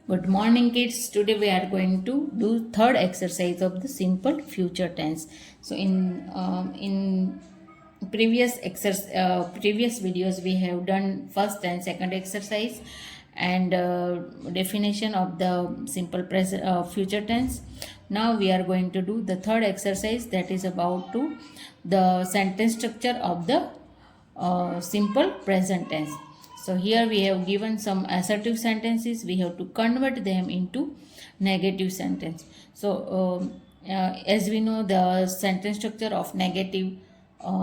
Good morning, kids. Today we are going to do third exercise of the simple future tense. So in previous videos we have done first and second exercise and definition of the simple present future tense. Now we are going to do the third exercise, that is about to the sentence structure of the simple present tense. So here we have given some assertive sentences. We have to convert them into negative sentence. So as we know the sentence structure of negative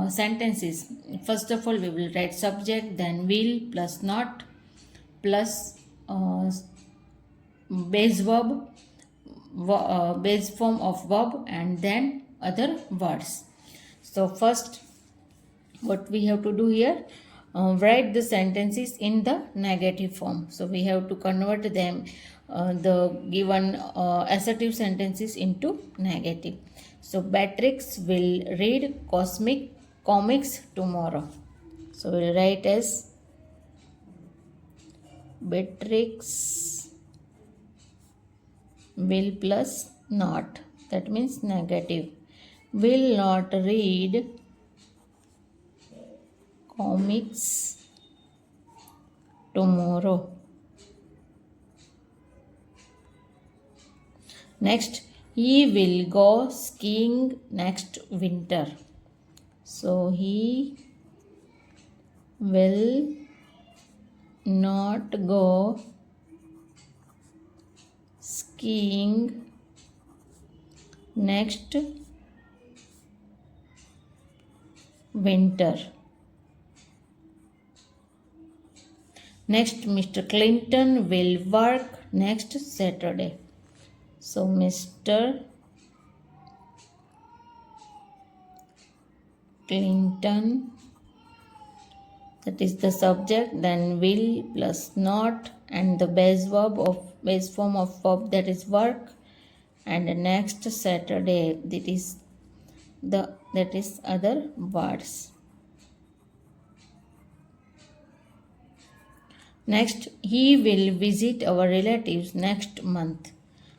sentences, first of all we will write subject, then will plus not plus base verb, base form of verb, and then other words. So first what we have to do here, write the sentences in the negative form. So we have to convert them, the given assertive sentences into negative. So Beatrix will read cosmic comics tomorrow. So we'll write as Beatrix will plus not, that means negative, will not read comics tomorrow. Next, he will go skiing next winter. So he will not go skiing next winter. Next, Mr. Clinton will work next Saturday. So Mr. Clinton, that is the subject, then will plus not, and the base form of verb, that is work, and the next Saturday, that is other words. Next, he will visit our relatives next month.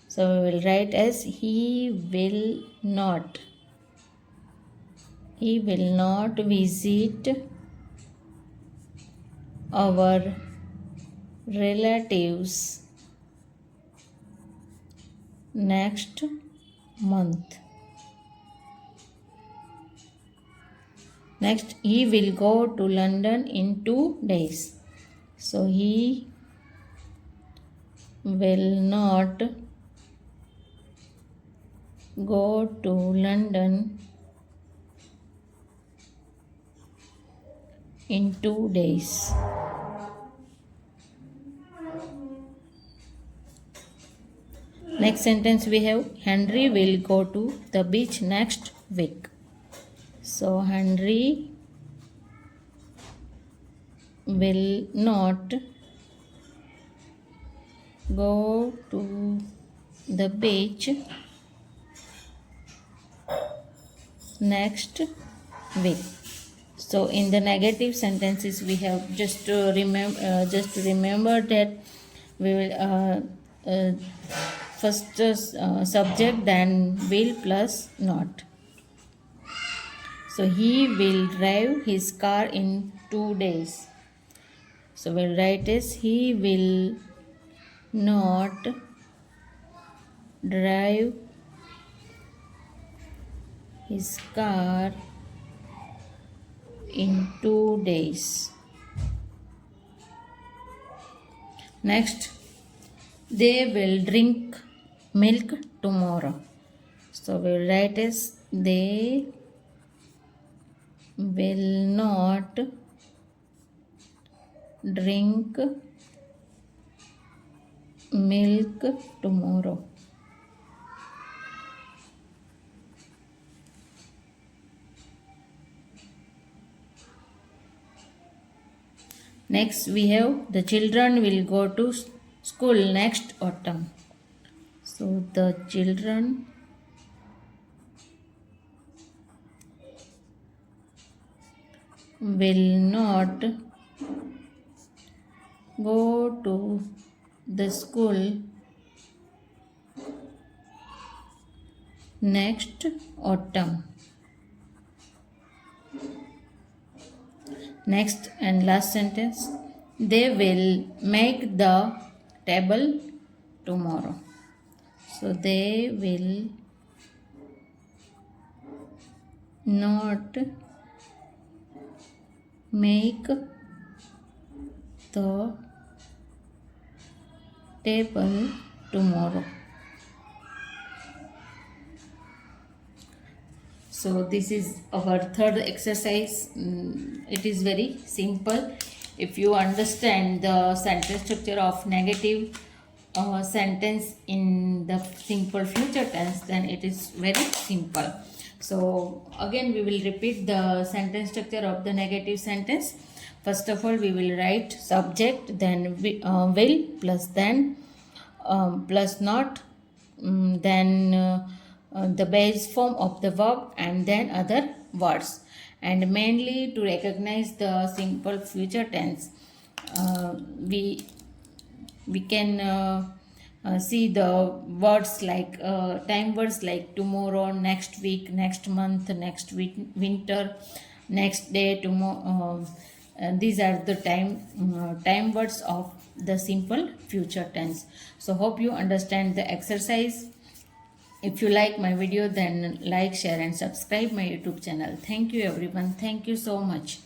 So we will write as he will not visit our relatives next month. Next, he will go to London in 2 days. So he will not go to London in 2 days. Next sentence we have Henry will go to the beach next week. So Henry will not go to the beach next week. So in the negative sentences we have just to remember that we will first subject, then will plus not. So he will drive his car in 2 days. So we'll write as he will not drive his car in 2 days. Next, they will drink milk tomorrow. So we'll write as they will not drink milk tomorrow. Next we have the children will go to school next autumn. So the children will not go to the school next autumn. Next and last sentence, they will make the table tomorrow. So they will not make the table tomorrow. So this is our third exercise. It is very simple. If you understand the sentence structure of negative sentence in the simple future tense, then it is very simple. So again we will repeat the sentence structure of the negative sentence. First of all, we will write subject, then will, plus then, plus not, then the base form of the verb, and then other words. And mainly to recognize the simple future tense, we can see the words like time words like tomorrow, next week, next month, next week, winter, next day, tomorrow. And these are the time words of the simple future tense. So hope you understand the exercise. If you like my video, then like, share and subscribe my YouTube channel. Thank you everyone. Thank you so much.